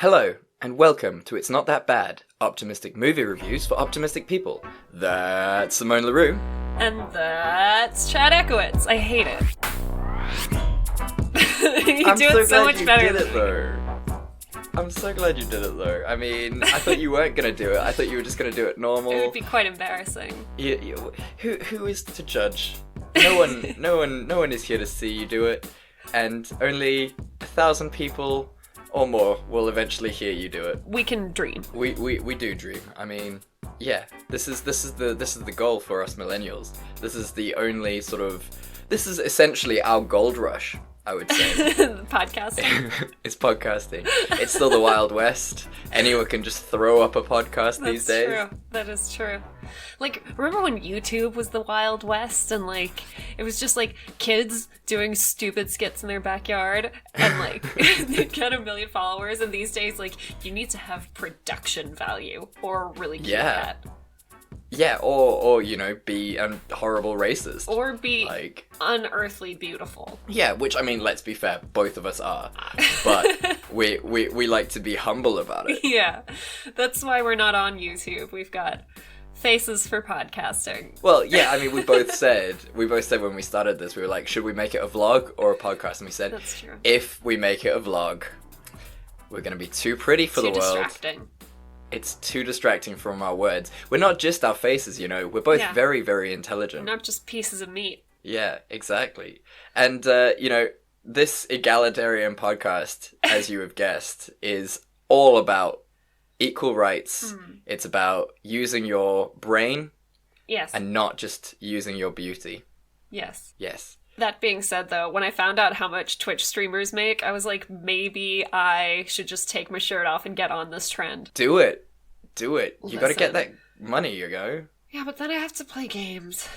Hello, and welcome to It's Not That Bad, optimistic movie reviews for optimistic people. That's Simone LaRue. And that's Chad Ekowitz. I hate it. You I'm do so it so glad much you better did than it, me. though. I'm so glad you did it, though. I mean, I thought you weren't going to do it. I thought you were just going to do it normal. It would be quite embarrassing. Who is to judge? No one is here to see you do it, and only 1,000 people or more will eventually hear you do it. We can dream. We do dream. I mean, yeah. This is the goal for us millennials. This is essentially our gold rush, I would say. Podcasting. It's podcasting. It's still the Wild West. Anyone can just throw up a podcast these days. That's true. That is true. Like, remember when YouTube was the Wild West and, like, it was just, like, kids doing stupid skits in their backyard and, like, they'd get 1 million followers, and these days, like, you need to have production value or really cute cat. Yeah, or you know, be a horrible racist. Or be like unearthly beautiful. Yeah, which, I mean, let's be fair, both of us are. But we like to be humble about it. Yeah, that's why we're not on YouTube. We've got faces for podcasting. Well, yeah, I mean, we both said when we started this, we were like, should we make it a vlog or a podcast? And we said, that's true. If we make it a vlog, we're going to be too pretty for the world. Too distracting. It's too distracting from our words. We're not just our faces, you know. We're both very, very intelligent. We're not just pieces of meat. Yeah, exactly. And, you know, this egalitarian podcast, as you have guessed, is all about equal rights. It's about using your brain. Yes. And not just using your beauty. Yes. Yes. That being said, though, when I found out how much Twitch streamers make, I was like, maybe I should just take my shirt off and get on this trend. Do it. Do it. You gotta get that money, you go. Yeah, but then I have to play games.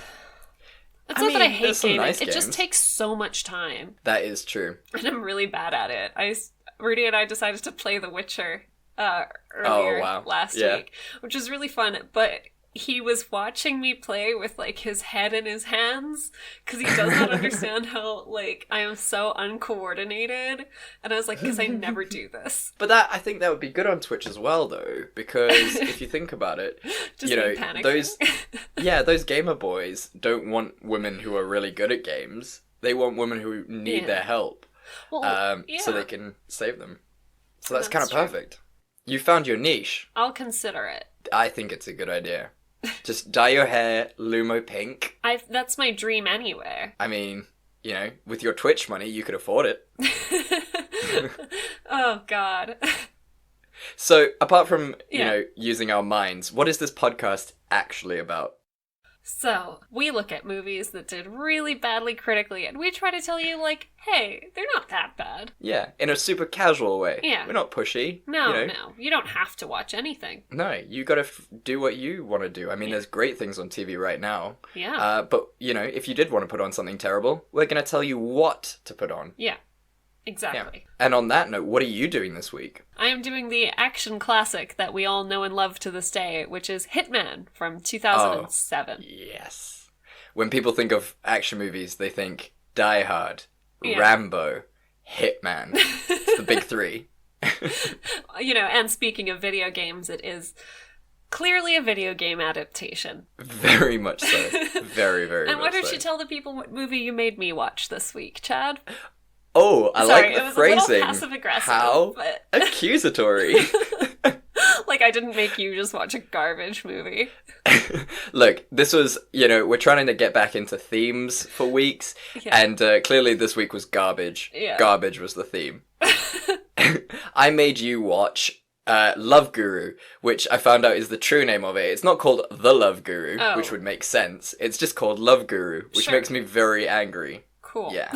It's not that I hate gaming. Nice it games. just takes so much time. That is true. And I'm really bad at it. Rudy and I decided to play The Witcher earlier last week, which was really fun, but he was watching me play with, like, his head in his hands, because he does not understand how, like, I am so uncoordinated, and I was like, because I never do this. But I think that would be good on Twitch as well, though, because if you think about it, just you know, panicking. those gamer boys don't want women who are really good at games. They want women who need their help, so they can save them. So that's kind of perfect. You found your niche. I'll consider it. I think it's a good idea. Just dye your hair Lumo pink. That's my dream anyway. I mean, you know, with your Twitch money, you could afford it. Oh, God. So, apart from, you know, using our minds, what is this podcast actually about? So, we look at movies that did really badly critically, and we try to tell you, like, hey, they're not that bad. Yeah, in a super casual way. Yeah. We're not pushy. No, you don't have to watch anything. No, you gotta do what you want to do. I mean, there's great things on TV right now. Yeah. But, you know, if you did want to put on something terrible, we're gonna tell you what to put on. Yeah. Exactly. Yeah. And on that note, what are you doing this week? I am doing the action classic that we all know and love to this day, which is Hitman from 2007. Oh, yes. When people think of action movies, they think Die Hard, Rambo, Hitman. It's the big three. You know, and speaking of video games, it is clearly a video game adaptation. Very much so. Very, very much so. And why don't you tell the people what movie you made me watch this week, Chad? Oh, I Sorry, like the it was phrasing. A little passive-aggressive. How but... accusatory. Like, I didn't make you just watch a garbage movie. Look, this was, you know, we're trying to get back into themes for weeks, and clearly this week was garbage. Yeah. Garbage was the theme. I made you watch Love Guru, which I found out is the true name of it. It's not called The Love Guru, which would make sense. It's just called Love Guru, which makes me very angry. Cool. Yeah.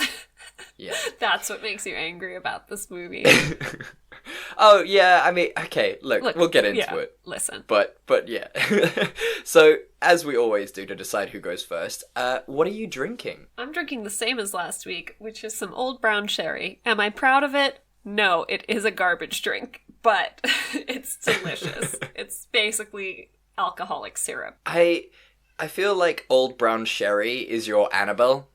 Yeah. That's what makes you angry about this movie. Oh, yeah, I mean, okay, look, we'll get into it. Listen. But yeah. So, as we always do to decide who goes first, what are you drinking? I'm drinking the same as last week, which is some old brown sherry. Am I proud of it? No, it is a garbage drink, but it's delicious. It's basically alcoholic syrup. I feel like old brown sherry is your Annabelle.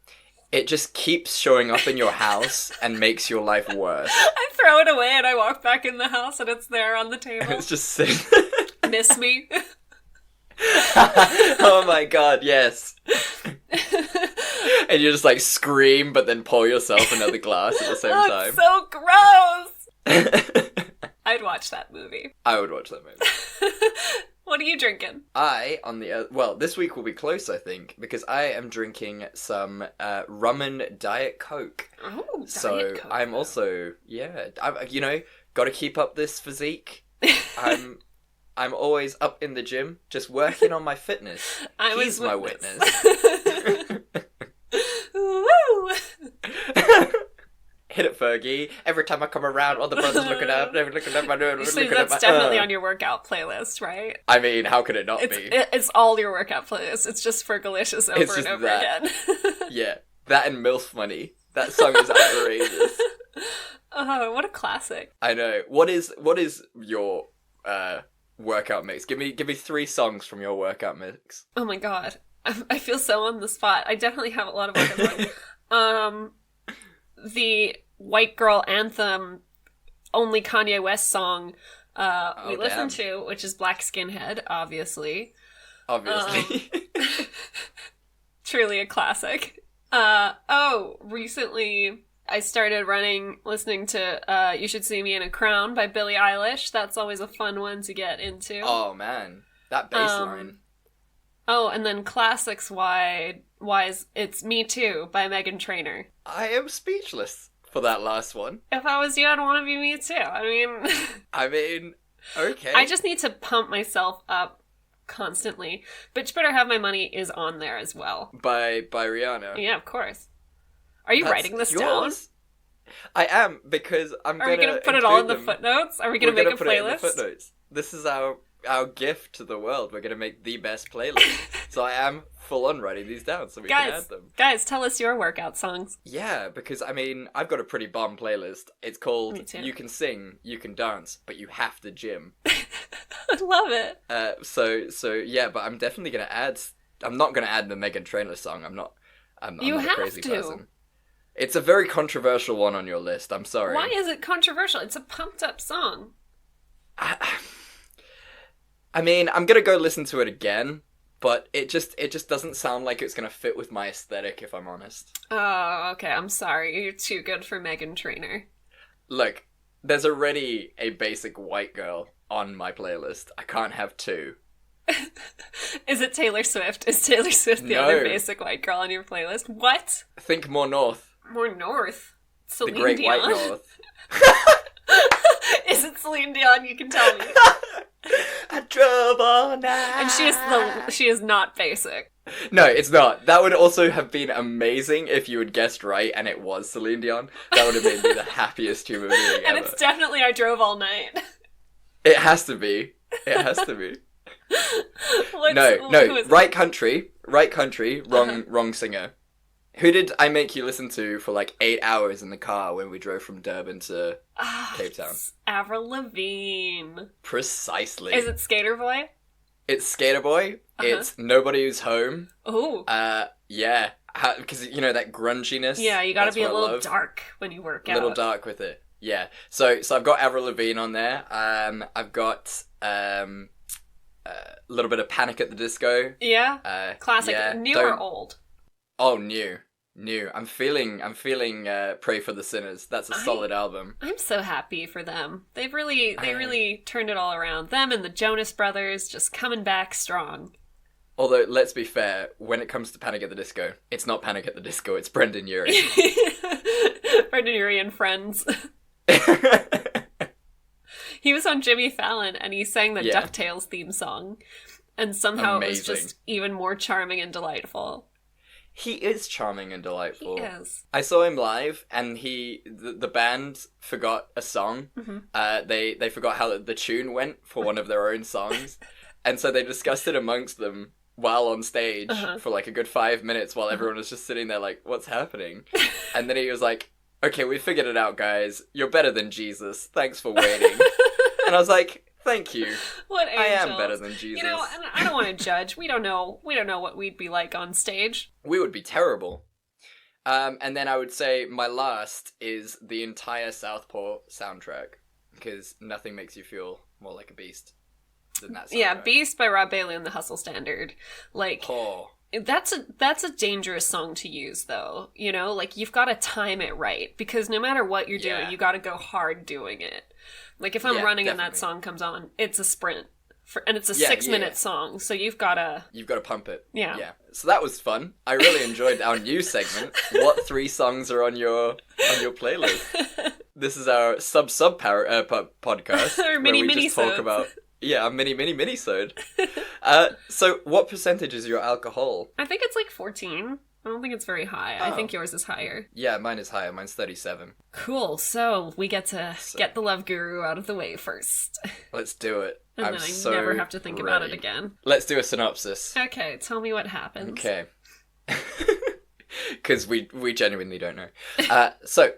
it just keeps showing up in your house and makes your life worse. I throw it away and I walk back in the house and it's there on the table. It's just sitting. Miss me. Oh my god, yes. And you just like scream but then pour yourself another glass at the same time. So gross. I'd watch that movie. I would watch that movie. What are you drinking? This week will be close, I think, because I am drinking some rum and Diet Coke. Oh, Diet Coke. I'm also, got to keep up this physique. I'm always up in the gym, just working on my fitness. He's my witness. Woo! Hit it, Fergie. Every time I come around, all the brothers looking up, they're looking at my nose. That's definitely on your workout playlist, right? I mean, how could it not be? It's all your workout playlist. It's just Fergalicious over and over again. Yeah, that and MILF Money. That song is outrageous. Oh, what a classic! I know. What is your workout mix? Give me 3 songs from your workout mix. Oh my god, I feel so on the spot. I definitely have a lot of workout songs. The white girl anthem, only Kanye West song we listened to, which is Black Skinhead, obviously. Truly a classic. Recently I started listening to You Should See Me in a Crown by Billie Eilish. That's always a fun one to get into. Oh man, that bass line. And then classics-wise, it's Me Too by Meghan Trainor. I am speechless for that last one. If I was you, I'd want to be Me Too. I mean, okay. I just need to pump myself up constantly. But You Better Have My Money is on there as well. By Rihanna. Yeah, of course. Are you writing this down? I am, because Are we going to put it all in the footnotes? Are we going to make a playlist? It in the footnotes. This is our gift to the world. We're going to make the best playlist. So I am full on writing these down so we can add them. Guys, tell us your workout songs. Yeah, because I've got a pretty bomb playlist. It's called You Can Sing, You Can Dance, but You Have to Gym. I love it. So yeah, but I'm definitely going to add... I'm not going to add the Meghan Trainor song. I'm not a crazy person. It's a very controversial one on your list. I'm sorry. Why is it controversial? It's a pumped up song. I'm going to go listen to it again, but it just doesn't sound like it's going to fit with my aesthetic, if I'm honest. Oh, okay. I'm sorry. You're too good for Meghan Trainor. Look, there's already a basic white girl on my playlist. I can't have 2. Is it Taylor Swift? Is Taylor Swift the other basic white girl on your playlist? What? Think more north. More north? Celine the Great Dion? White North. Is it Celine Dion? You can tell me. I drove all night. And she is not basic. No, it's not. That would also have been amazing if you had guessed right and it was Celine Dion. That would have made me the happiest human being ever. And it's definitely I Drove All Night. It has to be. It has to be. No. Right country, wrong singer. Who did I make you listen to for like 8 hours in the car when we drove from Durban to Cape Town? Avril Lavigne. Precisely. Is it Skater Boy? It's Skater Boy. It's Nobody Who's Home. Oh. Yeah. Because, that grunginess. Yeah, you gotta be a little dark when you work out. A little dark with it. Yeah. So I've got Avril Lavigne on there. I've got a little bit of Panic at the Disco. Yeah. Classic. Yeah. New or old? Oh, new. I'm feeling Pray for the Sinners. That's a solid album. I'm so happy for them. They really turned it all around. Them and the Jonas Brothers just coming back strong. Although, let's be fair, when it comes to Panic at the Disco, it's not Panic at the Disco, it's Brendan Urie. Brendan Urie and Friends. He was on Jimmy Fallon and he sang the DuckTales theme song. And somehow It was just even more charming and delightful. He is charming and delightful. He is. I saw him live, and the band forgot a song. Mm-hmm. They forgot how the tune went for one of their own songs, and so they discussed it amongst them while on stage for like a good 5 minutes while everyone was just sitting there like, what's happening? And then he was like, okay, we figured it out, guys. You're better than Jesus. Thanks for waiting. And I was like, thank you. What angels. I am better than Jesus. And I don't want to judge. We don't know what we'd be like on stage. We would be terrible. And then I would say my last is the entire Southpaw soundtrack, because nothing makes you feel more like a beast than that soundtrack. Yeah, Beast by Rob Bailey and the Hustle Standard. Like, that's a dangerous song to use, though. You know, like, you've got to time it right, because no matter what you're doing, you got to go hard doing it. Like, if I'm running and that song comes on, it's a sprint. And it's a 6-minute song, so you've got to pump it. Yeah. So that was fun. I really enjoyed our new segment. What 3 songs are on your playlist? This is our podcast. Our mini talk about a mini-sode. So what percentage is your alcohol? I think it's like 14. I don't think it's very high. I think yours is higher. Yeah, mine is higher. Mine's 37. Cool. So we get to get the Love Guru out of the way first. Let's do it. And then I never have to think about it again. Let's do a synopsis. Okay, tell me what happens. Okay. Because we genuinely don't know. So,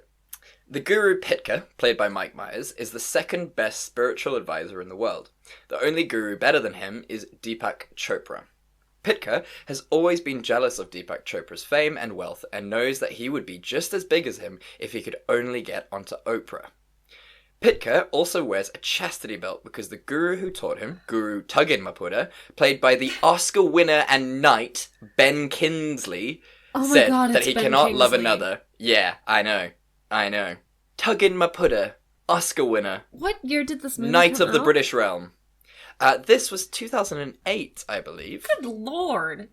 the Guru Pitka, played by Mike Myers, is the second best spiritual advisor in the world. The only guru better than him is Deepak Chopra. Pitka has always been jealous of Deepak Chopra's fame and wealth and knows that he would be just as big as him if he could only get onto Oprah. Pitka also wears a chastity belt because the guru who taught him, Guru Tuggin Mapuda, played by the Oscar winner and knight Ben Kingsley, said that he cannot love another. Yeah, I know. Tuggin Mapuda, Oscar winner. What year did this movie Knight come of the out? British Realm. This was 2008, I believe. Good lord.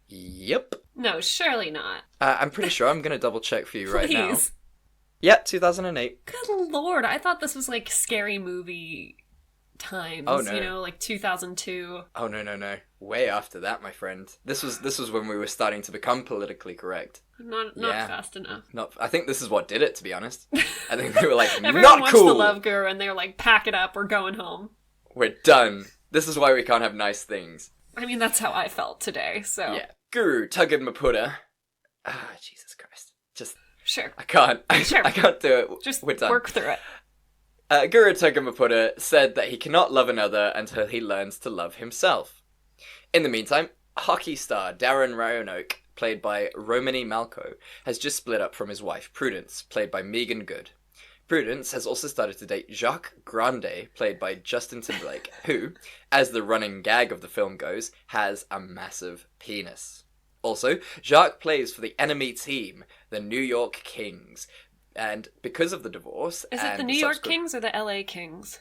Yep. No, surely not. I'm pretty sure. I'm going to double check for you right now. Please. Yeah, 2008. Good lord. I thought this was like scary movie times. Oh, no. You know, like 2002. Oh, no. Way after that, my friend. This was when we were starting to become politically correct. Not fast enough. I think this is what did it, to be honest. I think they were like, Everyone not watched cool. The Love Guru and they're like, pack it up, we're going home. We're done. This is why we can't have nice things. I mean, that's how I felt today, so. Yeah. Guru Tuggin Mapuda. Jesus Christ. Just... Sure. I can't. Sure. I can't do it. Just We're done. work through it. Guru Tuggin Mapuda said that he cannot love another until he learns to love himself. In the meantime, hockey star Darren Roanoke, played by Romany Malco, has just split up from his wife, Prudence, played by Megan Good. Prudence has also started to date Jacques Grande, played by Justin Timberlake, who, as the running gag of the film goes, has a massive penis. Also, Jacques plays for the enemy team, the New York Kings, and because of the divorce... Is it the New York Kings or the LA Kings?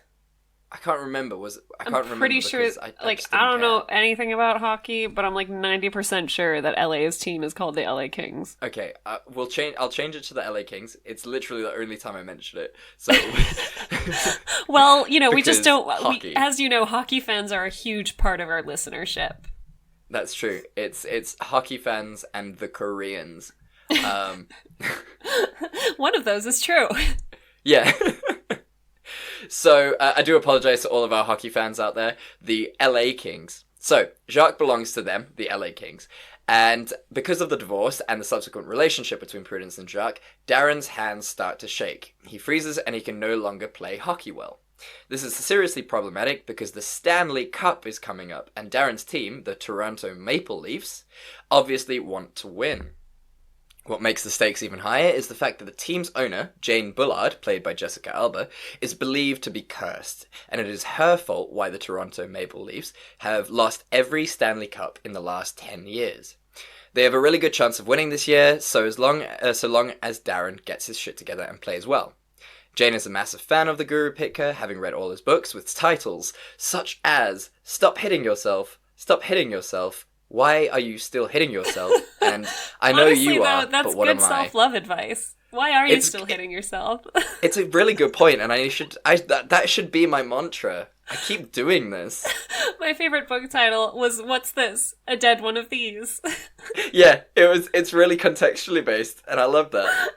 I can't remember. I'm pretty sure, I don't know anything about hockey, but I'm like 90% sure that LA's team is called the LA Kings. Okay, I'll change it to the LA Kings. It's literally the only time I mentioned it. So, well, you know, we just don't. Hockey. As you know, hockey fans are a huge part of our listenership. That's true. It's hockey fans and the Koreans. One of those is true. Yeah. So, I do apologize to all of our hockey fans out there. The LA Kings. So, Jacques belongs to them, the LA Kings. And because of the divorce and the subsequent relationship between Prudence and Jacques, Darren's hands start to shake. He freezes and he can no longer play hockey well. This is seriously problematic because the Stanley Cup is coming up, and Darren's team, the Toronto Maple Leafs, obviously want to win. What makes the stakes even higher is the fact that the team's owner, Jane Bullard, played by Jessica Alba, is believed to be cursed, and it is her fault why the Toronto Maple Leafs have lost every Stanley Cup in the last 10 years. They have a really good chance of winning this year, so long as Darren gets his shit together and plays well. Jane is a massive fan of the Guru Pitka, having read all his books with titles such as Stop Hitting Yourself, Stop Hitting Yourself, Why Are You Still Hitting Yourself? And I know honestly, you are, that's but what good am I? self-love advice. Why are you still hitting yourself? It's a really good point, and that should be my mantra. I keep doing this. My favorite book title was What's This? A Dead One of These. Yeah, it's really contextually based, and I love that.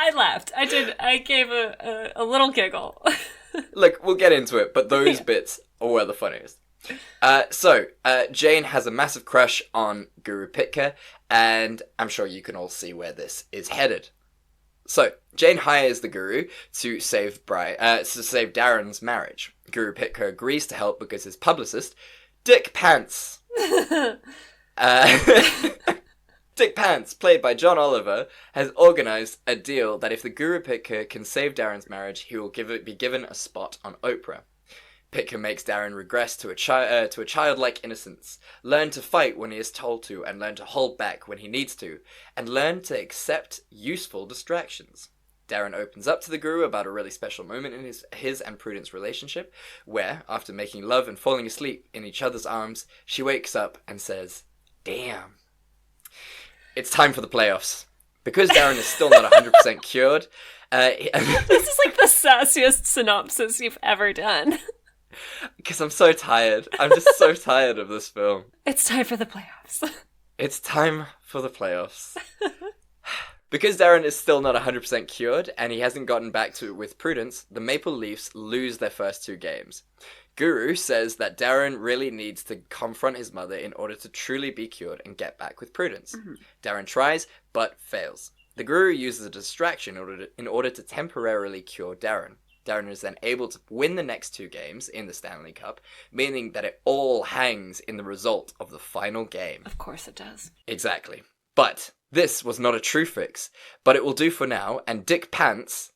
I laughed. I gave a little giggle. Look, we'll get into it, but those bits were the funniest. So, Jane has a massive crush on Guru Pitka, and I'm sure you can all see where this is headed. So, Jane hires the Guru to save Darren's marriage. Guru Pitka agrees to help because his publicist, Dick Pants, Dick Pants, played by John Oliver, has organised a deal that if the Guru Pitka can save Darren's marriage, he will be given a spot on Oprah. Pitka makes Darren regress to a childlike innocence, learn to fight when he is told to, and learn to hold back when he needs to, and learn to accept useful distractions. Darren opens up to the Guru about a really special moment in his and Prudence relationship, where, after making love and falling asleep in each other's arms, she wakes up and says, "Damn. It's time for the playoffs." Because Darren is still not 100% cured... This is like the sassiest synopsis you've ever done. Because I'm so tired. I'm just so tired of this film. It's time for the playoffs. It's time for the playoffs. Because Darren is still not 100% cured, and he hasn't gotten back to it with Prudence, the Maple Leafs lose their first 2 games. Guru says that Darren really needs to confront his mother in order to truly be cured and get back with Prudence. Mm-hmm. Darren tries, but fails. The Guru uses a distraction in order to temporarily cure Darren. Darren is then able to win the next 2 games in the Stanley Cup, meaning that it all hangs in the result of the final game. Of course it does. Exactly. But this was not a true fix, but it will do for now, and Dick Pants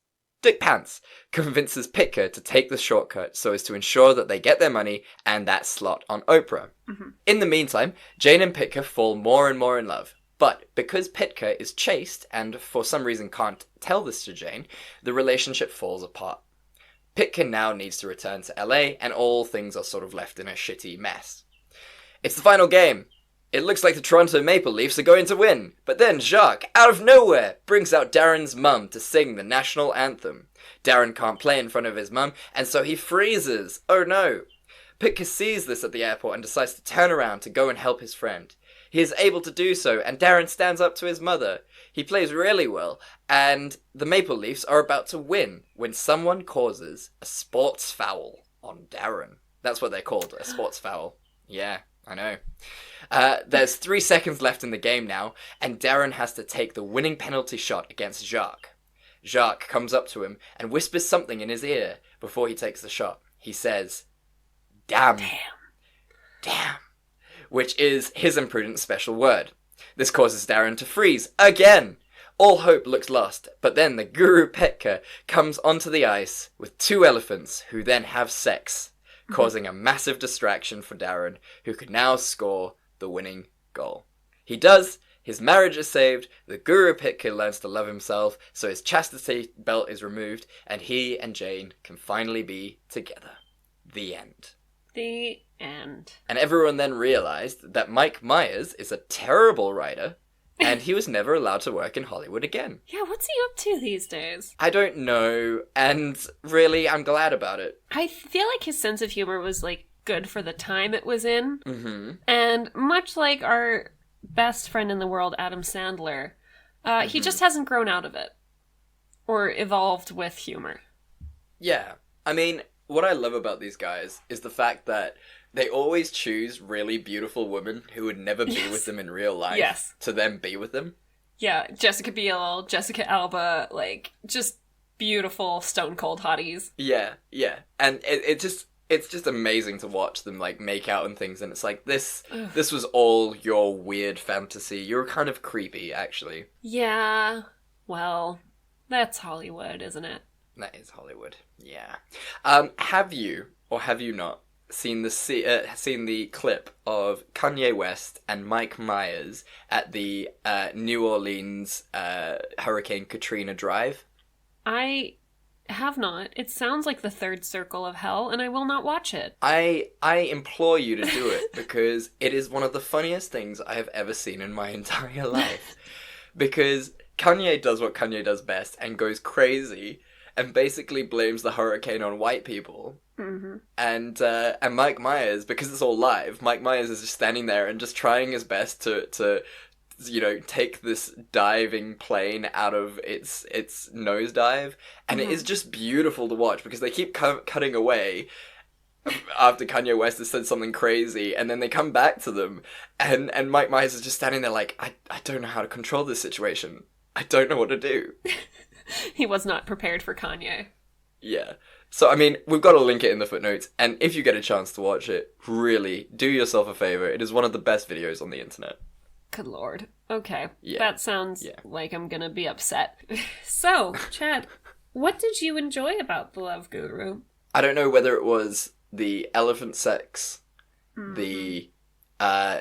convinces Pitka to take the shortcut so as to ensure that they get their money and that slot on Oprah. Mm-hmm. In the meantime, Jane and Pitka fall more and more in love. But because Pitka is chaste and for some reason can't tell this to Jane, the relationship falls apart. Pitka now needs to return to LA, and all things are sort of left in a shitty mess. It's the final game. It looks like the Toronto Maple Leafs are going to win, but then Jacques, out of nowhere, brings out Darren's mum to sing the national anthem. Darren can't play in front of his mum, and so he freezes. Oh no. Pitka sees this at the airport and decides to turn around to go and help his friend. He is able to do so, and Darren stands up to his mother. He plays really well, and the Maple Leafs are about to win when someone causes a sports foul on Darren. That's what they're called, a sports foul. Yeah, I know. There's 3 seconds left in the game now, and Darren has to take the winning penalty shot against Jacques. Jacques comes up to him and whispers something in his ear before he takes the shot. He says, "Damn. Damn." Which is his and Prudence's special word. This causes Darren to freeze again. All hope looks lost, but then the Guru Pitka comes onto the ice with 2 elephants who then have sex, causing a massive distraction for Darren, who could now score the winning goal. He does. His marriage is saved, the Guru Pitka learns to love himself, so his chastity belt is removed, and he and Jane can finally be together. The end. The end. And everyone then realised that Mike Myers is a terrible writer, and he was never allowed to work in Hollywood again. Yeah, what's he up to these days? I don't know, and really, I'm glad about it. I feel like his sense of humour was, like, good for the time it was in. Mm-hmm. And much like our best friend in the world, Adam Sandler, he just hasn't grown out of it. Or evolved with humour. Yeah. I mean, what I love about these guys is the fact that they always choose really beautiful women who would never be with them in real life to then be with them. Yeah, Jessica Biel, Jessica Alba, like, just beautiful stone cold hotties. Yeah. And it's just amazing to watch them, like, make out and things, and it's like, this was all your weird fantasy. You're kind of creepy, actually. Yeah, well, that's Hollywood, isn't it? That is Hollywood, yeah. Have you, or have you not, seen the clip of Kanye West and Mike Myers at the New Orleans Hurricane Katrina Drive? I have not. It sounds like the third circle of hell, and I will not watch it. I implore you to do it, because it is one of the funniest things I have ever seen in my entire life. Because Kanye does what Kanye does best and goes crazy and basically blames the hurricane on white people. Mm-hmm. And Mike Myers, because it's all live, Mike Myers is just standing there and just trying his best to take this diving plane out of its nosedive. And it is just beautiful to watch, because they keep cutting away after Kanye West has said something crazy, and then they come back to them, and Mike Myers is just standing there like, I don't know how to control this situation. I don't know what to do. He was not prepared for Kanye. Yeah. So, I mean, we've got to link it in the footnotes, and if you get a chance to watch it, really, do yourself a favour. It is one of the best videos on the internet. Good lord. Okay. Yeah. That sounds like I'm gonna be upset. So, Chad, what did you enjoy about The Love Guru? I don't know whether it was the elephant sex, the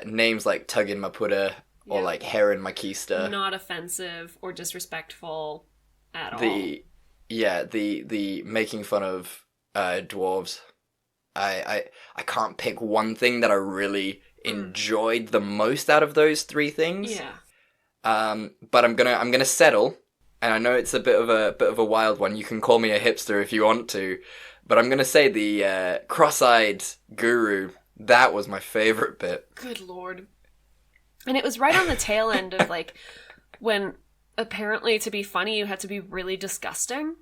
names like Tuggin Maputa, or like Heron Makista. Not offensive or disrespectful at all. The making fun of dwarves. I can't pick one thing that I really enjoyed the most out of those three things. Yeah. But I'm gonna settle, and I know it's a bit of a wild one. You can call me a hipster if you want to, but I'm gonna say the cross-eyed guru. That was my favorite bit. Good lord. And it was right on the tail end of like when apparently to be funny you had to be really disgusting.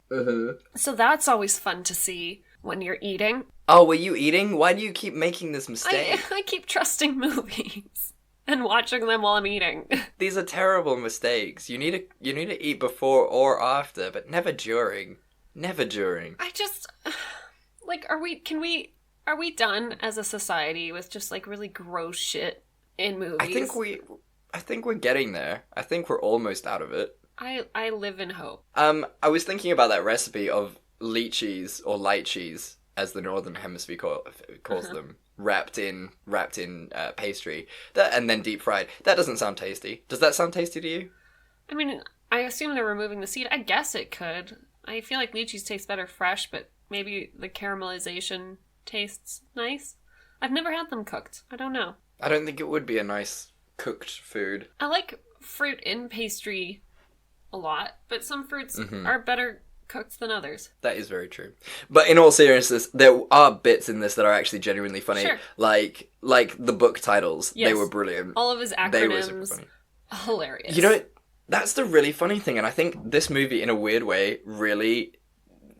So that's always fun to see when you're eating. Oh, were you eating? Why do you keep making this mistake? I keep trusting movies and watching them while I'm eating. These are terrible mistakes. You need to eat before or after, but never during. Never during. I just like are we done as a society with just like really gross shit in movies? I think we're getting there. I think we're almost out of it. I live in hope. I was thinking about that recipe of lychees or lychees, as the Northern Hemisphere calls them, wrapped in pastry, and then deep fried. That doesn't sound tasty. Does that sound tasty to you? I mean, I assume they're removing the seed. I guess it could. I feel like lychees taste better fresh, but maybe the caramelization tastes nice. I've never had them cooked. I don't know. I don't think it would be a nice cooked food. I like fruit in pastry a lot, but some fruits are better cooked than others. That is very true. But in all seriousness, there are bits in this that are actually genuinely funny. Sure. Like the book titles. Yes. They were brilliant. All of his acronyms. They were super funny. Hilarious. You know, that's the really funny thing, and I think this movie, in a weird way, really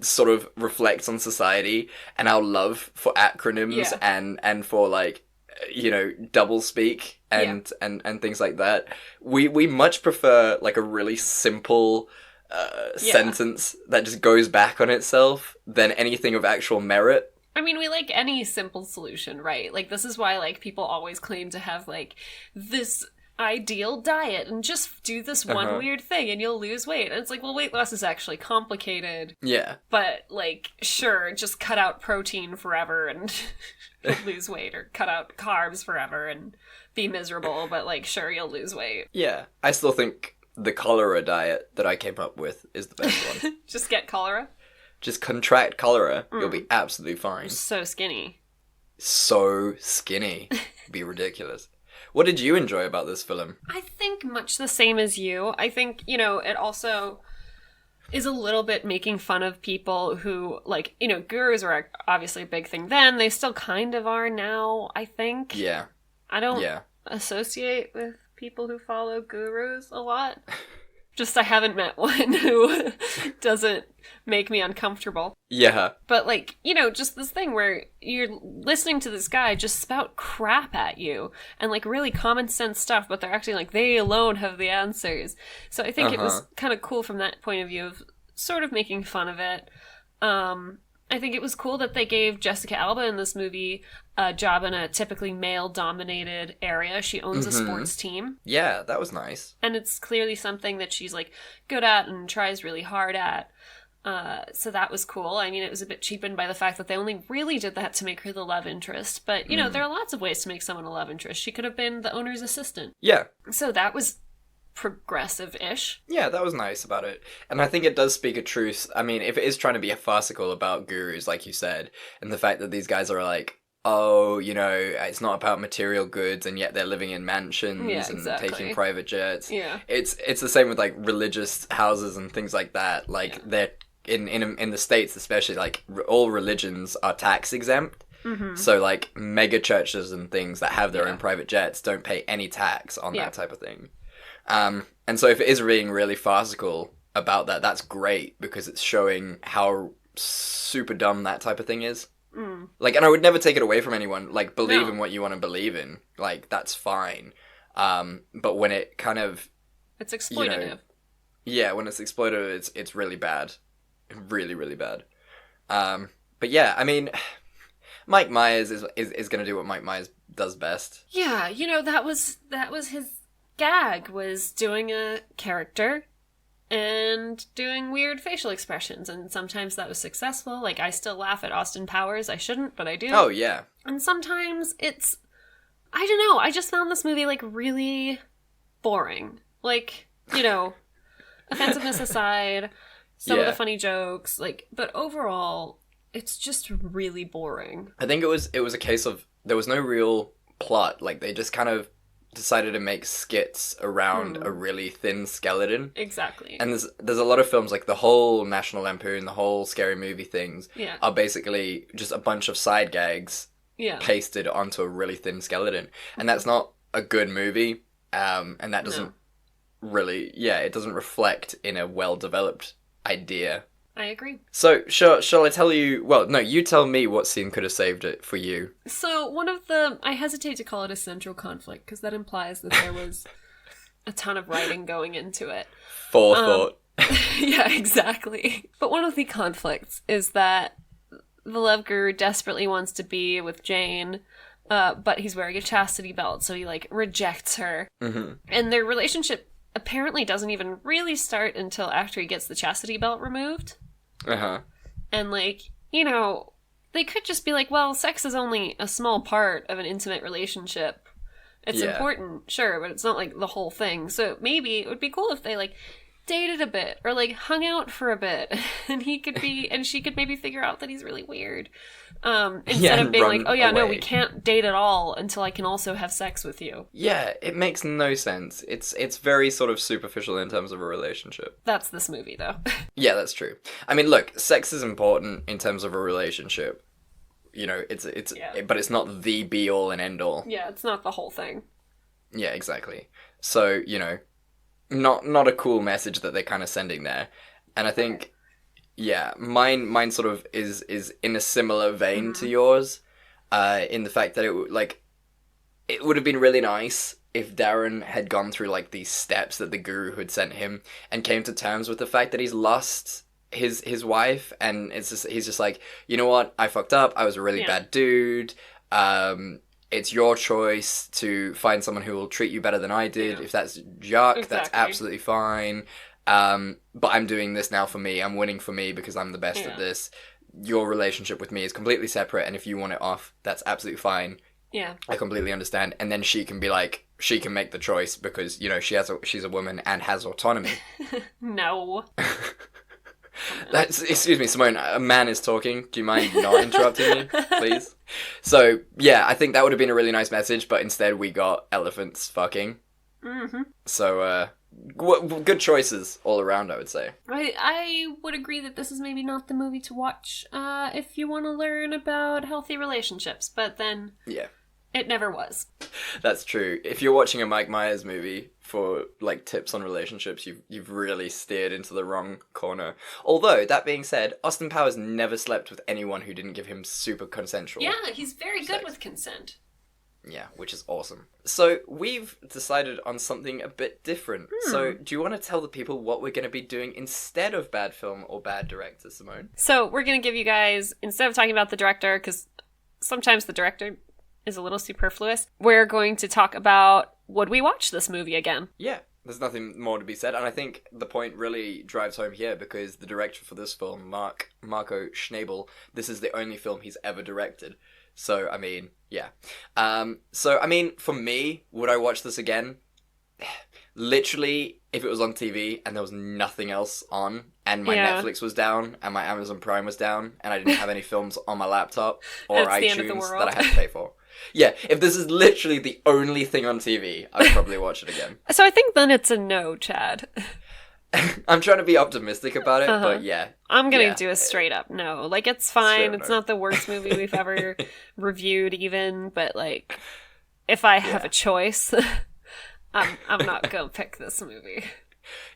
sort of reflects on society and our love for acronyms and for like, you know, double speak and things like that. We much prefer like a really simple sentence that just goes back on itself than anything of actual merit. I mean, we like any simple solution, right? Like, this is why, like, people always claim to have, like, this ideal diet and just do this one weird thing and you'll lose weight. And it's like, well, weight loss is actually complicated. Yeah. But, like, sure, just cut out protein forever and you'll lose weight, or cut out carbs forever and be miserable, but, like, sure, you'll lose weight. Yeah. I still think the cholera diet that I came up with is the best one. Just get cholera? Just contract cholera. You'll be absolutely fine. So skinny. So skinny. Be ridiculous. What did you enjoy about this film? I think much the same as you. I think, you know, it also is a little bit making fun of people who, like, you know, gurus were obviously a big thing then. They still kind of are now, I think. Yeah. I don't associate with people who follow gurus a lot. Just I haven't met one who doesn't make me uncomfortable. Yeah. But, like, you know, just this thing where you're listening to this guy just spout crap at you and, like, really common sense stuff, but they're acting like they alone have the answers. So I think it was kind of cool from that point of view of sort of making fun of it. I think it was cool that they gave Jessica Alba in this movie a job in a typically male-dominated area. She owns a sports team. Yeah, that was nice. And it's clearly something that she's, like, good at and tries really hard at. So that was cool. I mean, it was a bit cheapened by the fact that they only really did that to make her the love interest. But, you know, there are lots of ways to make someone a love interest. She could have been the owner's assistant. Yeah. So that was progressive-ish. Yeah, that was nice about it. And I think it does speak a truth. I mean, if it is trying to be a farcical about gurus, like you said, and the fact that these guys are like, oh, you know, it's not about material goods, and yet they're living in mansions and taking private jets. Yeah. It's the same with, like, religious houses and things like that. Like, they're, in the States especially, like, all religions are tax exempt. So, like, mega churches and things that have their own private jets don't pay any tax on that type of thing. And so if it is being really farcical about that, that's great, because it's showing how super dumb that type of thing is. Like, and I would never take it away from anyone. Like, believe in what you want to believe in. Like, that's fine. But when it kind of... It's exploitative. You know, when it's exploitative, it's really bad. Really, really bad. But yeah, I mean, Mike Myers is going to do what Mike Myers does best. Yeah, you know, that was his gag was doing a character and doing weird facial expressions, and sometimes that was successful. Like, I still laugh at Austin Powers. I shouldn't, but I do. Oh, yeah. And sometimes it's... I don't know, I just found this movie, like, really boring. Like, you know, offensiveness aside, some of the funny jokes, like, but overall, it's just really boring. I think it was a case of there was no real plot. Like, they just kind of decided to make skits around a really thin skeleton. Exactly. And there's a lot of films, like the whole National Lampoon, the whole Scary Movie things, are basically just a bunch of side gags pasted onto a really thin skeleton. And that's not a good movie, and that doesn't really, it doesn't reflect in a well-developed idea. I agree. So, shall I tell you... Well, no, you tell me what scene could have saved it for you. So, one of the... I hesitate to call it a central conflict, because that implies that there was a ton of writing going into it. Forethought. Yeah, exactly. But one of the conflicts is that the love guru desperately wants to be with Jane, but he's wearing a chastity belt, so he, like, rejects her. Mm-hmm. And their relationship apparently doesn't even really start until after he gets the chastity belt removed. Uh-huh. And, like, you know, they could just be like, well, sex is only a small part of an intimate relationship. It's important, sure, but it's not, like, the whole thing. So maybe it would be cool if they, like, dated a bit, or, like, hung out for a bit, and he could be, and she could maybe figure out that he's really weird. Instead of being like, oh yeah, no, we can't date at all until I can also have sex with you. Yeah, it makes no sense. It's very sort of superficial in terms of a relationship. That's this movie, though. Yeah, that's true. I mean, look, sex is important in terms of a relationship. You know, but it's not the be-all and end-all. Yeah, it's not the whole thing. Yeah, exactly. So, you know, not a cool message that they're kind of sending there. And I think... Yeah, mine sort of is in a similar vein to yours, in the fact that it would have been really nice if Darren had gone through, like, these steps that the guru had sent him and came to terms with the fact that he's lost his wife, and he's just like, you know what, I fucked up, I was a really bad dude, it's your choice to find someone who will treat you better than I did. If that's yuck, that's absolutely fine. But I'm doing this now for me. I'm winning for me because I'm the best at this. Your relationship with me is completely separate, and if you want it off, that's absolutely fine. Yeah. I completely understand. And then she can be like, she can make the choice because, you know, she's a woman and has autonomy. No. Excuse me, Simone, a man is talking. Do you mind not interrupting me, please? So, yeah, I think that would have been a really nice message, but instead we got elephants fucking. Mm-hmm. So, good choices all around, I would say. I would agree that this is maybe not the movie to watch if you want to learn about healthy relationships, but then it never was. That's true. If you're watching a Mike Myers movie for, like, tips on relationships, you've really steered into the wrong corner. Although, that being said, Austin Powers never slept with anyone who didn't give him super consensual Yeah, he's very good with consent. Yeah, which is awesome. So, we've decided on something a bit different. So, do you want to tell the people what we're going to be doing instead of bad film or bad director, Simone? So, we're going to give you guys, instead of talking about the director, because sometimes the director is a little superfluous, we're going to talk about, would we watch this movie again? Yeah, there's nothing more to be said, and I think the point really drives home here because the director for this film, Marco Schnabel, this is the only film he's ever directed. So, I mean, yeah. For me, would I watch this again? Literally, if it was on TV and there was nothing else on, and my Netflix was down, and my Amazon Prime was down, and I didn't have any films on my laptop or iTunes that I had to pay for. Yeah, if this is literally the only thing on TV, I'd probably watch it again. So I think then it's a no, Chad. I'm trying to be optimistic about it, but yeah. I'm gonna do a straight up no. Like, it's fine. It's not the worst movie we've ever reviewed even, but, like, if I have a choice, I'm not gonna pick this movie.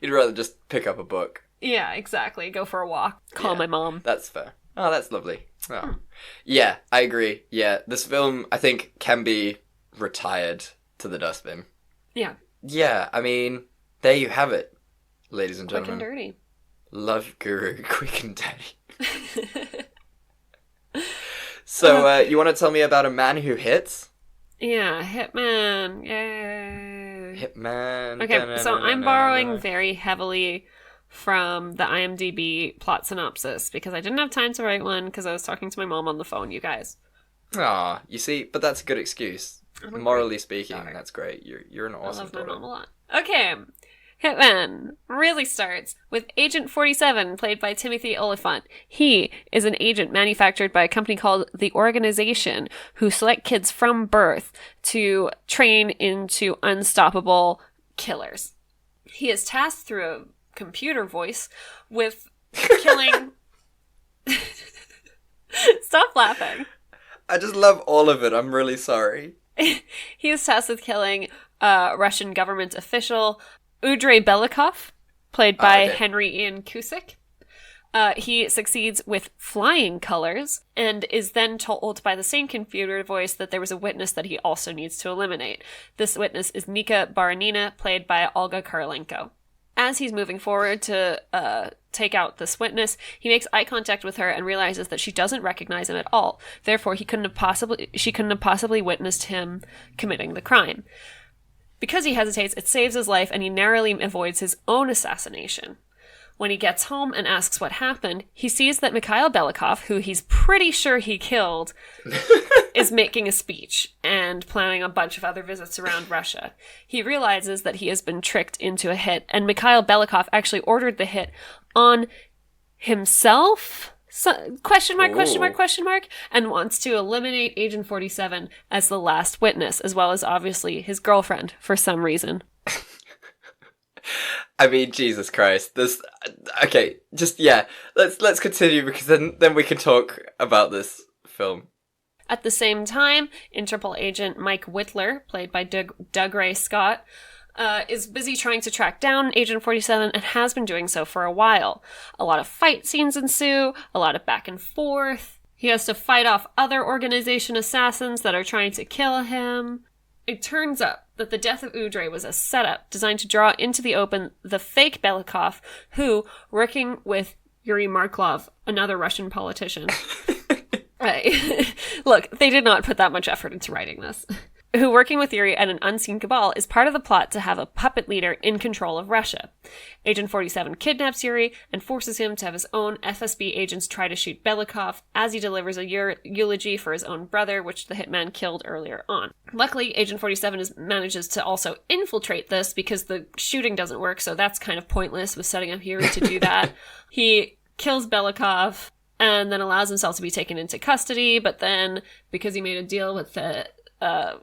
You'd rather just pick up a book. Yeah, exactly. Go for a walk. Call my mom. That's fair. Oh, that's lovely. Oh. Yeah, I agree. Yeah, this film, I think, can be retired to the dustbin. Yeah. Yeah, I mean, there you have it. Ladies and gentlemen. Quick and dirty. Love Guru, quick and dirty. So, you want to tell me about a man who hits? Yeah, Hitman. Yay. Hitman. Okay, so I'm borrowing very heavily from the IMDb plot synopsis because I didn't have time to write one because I was talking to my mom on the phone, you guys. Ah, you see, but that's a good excuse. Morally speaking, that's great. You're an awesome daughter. I love my mom a lot. Okay, Hitman really starts with Agent 47, played by Timothy Olyphant. He is an agent manufactured by a company called The Organization, who select kids from birth to train into unstoppable killers. He is tasked through a computer voice with killing... Stop laughing. I just love all of it. I'm really sorry. He is tasked with killing a Russian government official, Andrei Belikov, played by Henry Ian Cusick. He succeeds with flying colors and is then told by the same computer voice that there was a witness that he also needs to eliminate. This witness is Nika Baranina, played by Olga Karlenko. As he's moving forward to take out this witness, he makes eye contact with her and realizes that she doesn't recognize him at all. Therefore, she couldn't have possibly witnessed him committing the crime. Because he hesitates, it saves his life, and he narrowly avoids his own assassination. When he gets home and asks what happened, he sees that Mikhail Belikov, who he's pretty sure he killed, is making a speech and planning a bunch of other visits around Russia. He realizes that he has been tricked into a hit, and Mikhail Belikov actually ordered the hit on himself? Question mark, and wants to eliminate Agent 47 as the last witness, as well as obviously his girlfriend for some reason. I mean, Jesus Christ. Let's continue because then we can talk about this film. At the same time, Interpol agent Mike Whitler, played by Doug Ray Scott, is busy trying to track down Agent 47 and has been doing so for a while. A lot of fight scenes ensue, a lot of back and forth. He has to fight off other organization assassins that are trying to kill him. It turns out that the death of Andrei was a setup designed to draw into the open the fake Belikov, who, working with Yuri Marklov, another Russian politician... Look, they did not put that much effort into writing this. Who, working with Yuri and an unseen cabal, is part of the plot to have a puppet leader in control of Russia. Agent 47 kidnaps Yuri and forces him to have his own FSB agents try to shoot Belikov as he delivers a eulogy for his own brother, which the hitman killed earlier on. Luckily, Agent 47 manages to also infiltrate this because the shooting doesn't work, so that's kind of pointless with setting up Yuri to do that. He kills Belikov and then allows himself to be taken into custody, but then, because he made a deal with the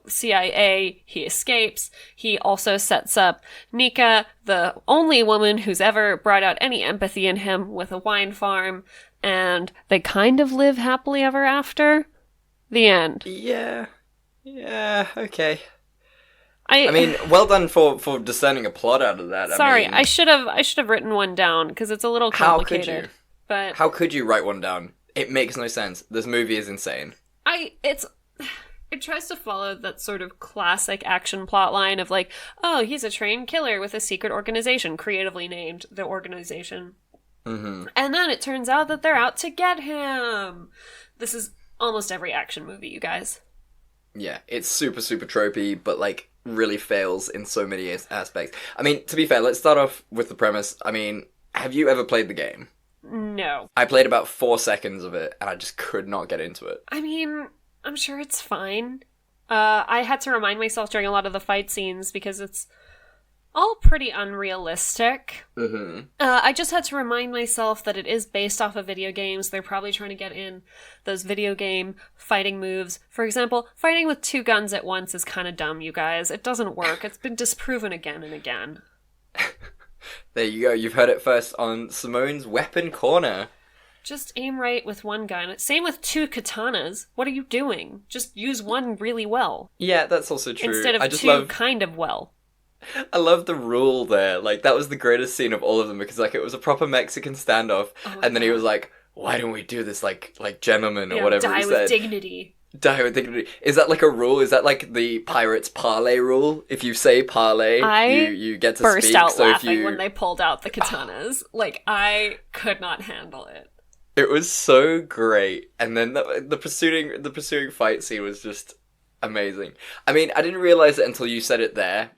CIA, he escapes. He also sets up Nika, the only woman who's ever brought out any empathy in him, with a wine farm, and they kind of live happily ever after. The end. Yeah, okay. I mean, well done for discerning a plot out of that. Sorry, I should have written one down because it's a little complicated. How could you? But how could you write one down? It makes no sense. This movie is insane. It tries to follow that sort of classic action plot line of like, oh, he's a trained killer with a secret organization, creatively named the organization. Mm-hmm. And then it turns out that they're out to get him. This is almost every action movie, you guys. Yeah, it's super, super tropey, but like really fails in so many aspects. I mean, to be fair, let's start off with the premise. I mean, have you ever played the game? No. I played about 4 seconds of it, and I just could not get into it. I mean, I'm sure it's fine. I had to remind myself during a lot of the fight scenes because it's all pretty unrealistic. Mm-hmm. I just had to remind myself that it is based off of video games. They're probably trying to get in those video game fighting moves. For example, fighting with 2 guns at once is kind of dumb, you guys. It doesn't work. It's been disproven again and again. There you go. You've heard it first on Simone's Weapon Corner. Just aim right with 1 gun. Same with 2 katanas. What are you doing? Just use 1 really well. Yeah, that's also true. Instead of 2 kind of well. I love the rule there. Like, that was the greatest scene of all of them because, like, it was a proper Mexican standoff. Oh, and then he was like, why don't we do this like gentlemen or whatever he said. Die with dignity. Die with dignity. Is that like a rule? Is that like the pirates' parlay rule? If you say parlay, you get to burst speak. Out laughing when they pulled out the katanas. Like, I could not handle it. It was so great, and then the pursuing fight scene was just amazing. I mean, I didn't realize it until you said it there,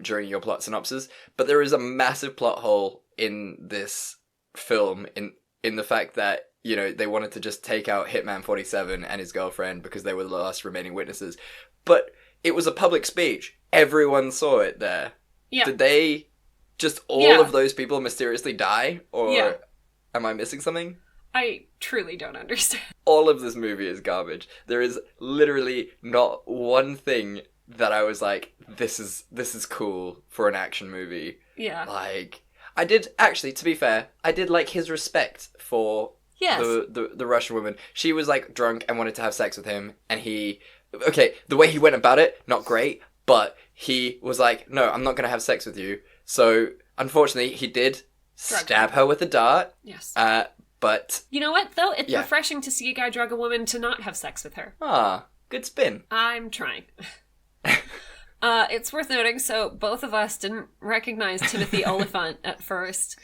during your plot synopsis, but there is a massive plot hole in this film in the fact that, you know, they wanted to just take out Hitman 47 and his girlfriend because they were the last remaining witnesses. But it was a public speech. Everyone saw it there. Yeah. Did they just all of those people mysteriously die? Or am I missing something? I truly don't understand. All of this movie is garbage. There is literally not one thing that I was like, this is cool for an action movie. Yeah. Like, I did, actually, to be fair, I did like his respect for the Russian woman. She was, like, drunk and wanted to have sex with him, and okay, the way he went about it, not great, but he was like, no, I'm not going to have sex with you. So, unfortunately, he did stab her with a dart. Yes. But... You know what, though? It's refreshing to see a guy drug a woman to not have sex with her. Ah, good spin. I'm trying. It's worth noting, so both of us didn't recognize Timothy Olyphant at first.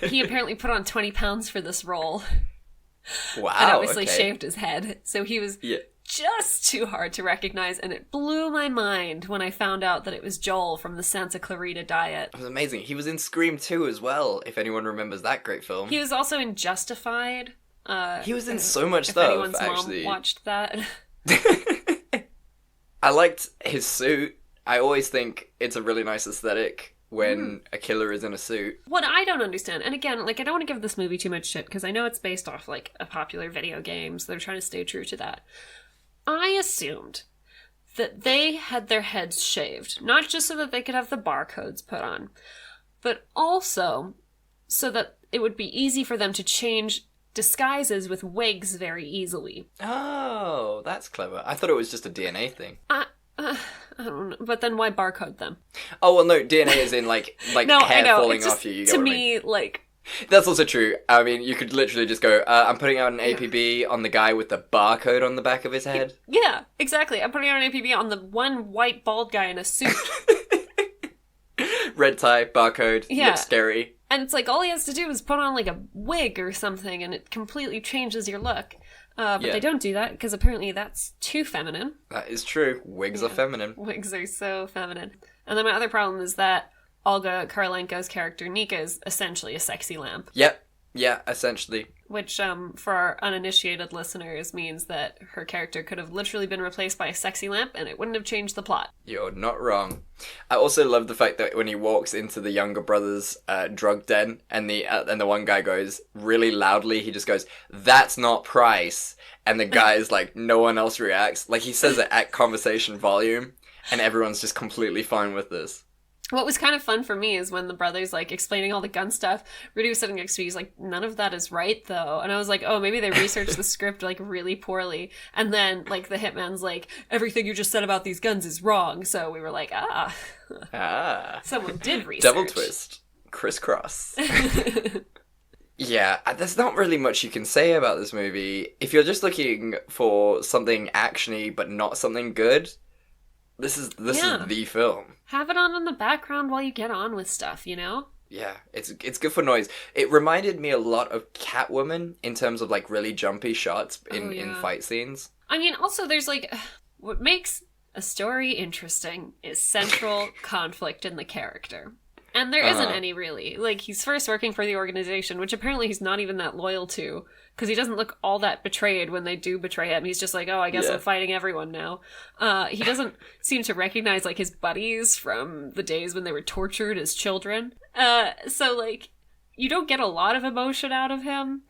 He apparently put on 20 pounds for this role. Wow, and obviously shaved his head, so he was just too hard to recognize, and it blew my mind when I found out that it was Joel from the Santa Clarita Diet. It was amazing. He was in Scream 2 as well, if anyone remembers that great film. He was also in Justified. He was in so much stuff, anyone's actually. Mom watched that. I liked his suit. I always think it's a really nice aesthetic when a killer is in a suit. What I don't understand, and again, like, I don't want to give this movie too much shit, because I know it's based off, like, a popular video game, so they're trying to stay true to that. I assumed that they had their heads shaved, not just so that they could have the barcodes put on, but also so that it would be easy for them to change disguises with wigs very easily. Oh, that's clever. I thought it was just a DNA thing. I don't know. But then why barcode them? Oh, well, no, DNA is in, like no, hair falling off you. To me, like... That's also true. I mean, you could literally just go, I'm putting out an APB on the guy with the barcode on the back of his head. Yeah, exactly. I'm putting out an APB on the one white bald guy in a suit. Red tie, barcode, looks scary. And it's like, all he has to do is put on, like, a wig or something, and it completely changes your look. But they don't do that, because apparently that's too feminine. That is true. Wigs are feminine. Wigs are so feminine. And then my other problem is that Olga Kurylenko's character, Nika, is essentially a sexy lamp. Yep. Yeah, essentially. Which, for our uninitiated listeners, means that her character could have literally been replaced by a sexy lamp, and it wouldn't have changed the plot. You're not wrong. I also love the fact that when he walks into the younger brother's drug den, and the one guy goes really loudly, he just goes, "That's not Price," and the guy's like, no one else reacts. Like, he says it at conversation volume, and everyone's just completely fine with this. What was kind of fun for me is when the brother's, like, explaining all the gun stuff, Rudy was sitting next to me, he's like, none of that is right, though. And I was like, oh, maybe they researched the script, like, really poorly. And then, like, the hitman's like, everything you just said about these guns is wrong. So we were like, someone did research. Double twist. Crisscross. Yeah, there's not really much you can say about this movie. If you're just looking for something actiony but not something good, this is the film. Have it on in the background while you get on with stuff, you know? Yeah, it's good for noise. It reminded me a lot of Catwoman in terms of, like, really jumpy shots in fight scenes. I mean, also there's, like, what makes a story interesting is central conflict in the character. And there isn't any, really. Like, he's first working for the organization, which apparently he's not even that loyal to, because he doesn't look all that betrayed when they do betray him. He's just like, oh, I guess I'm fighting everyone now. He doesn't seem to recognize, like, his buddies from the days when they were tortured as children. So, like, you don't get a lot of emotion out of him.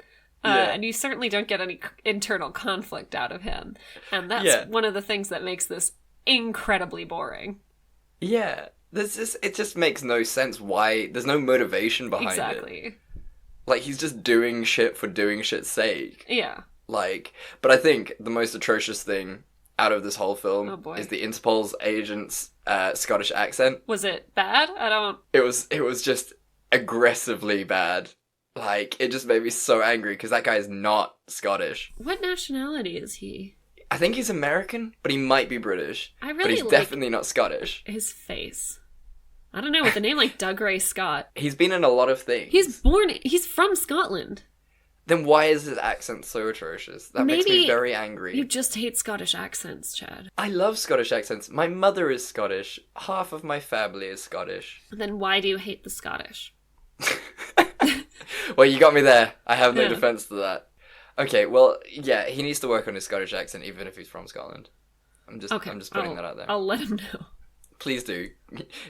And you certainly don't get any internal conflict out of him. And that's one of the things that makes this incredibly boring. Yeah. It just makes no sense why there's no motivation behind it. Exactly. Like, he's just doing shit for doing shit's sake. Yeah. Like, but I think the most atrocious thing out of this whole film is the Interpol's agent's Scottish accent. Was it bad? It was just aggressively bad. Like, it just made me so angry because that guy is not Scottish. What nationality is he? I think he's American, but he might be British. But he's definitely not Scottish. His face. I don't know, with a name like Doug Ray Scott. He's been in a lot of things. He's from Scotland. Then why is his accent so atrocious? That makes me very angry. You just hate Scottish accents, Chad. I love Scottish accents. My mother is Scottish. Half of my family is Scottish. Then why do you hate the Scottish? Well, you got me there. I have no defense to that. Okay, well, yeah, he needs to work on his Scottish accent, even if he's from Scotland. I'm just putting that out there. I'll let him know. Please do.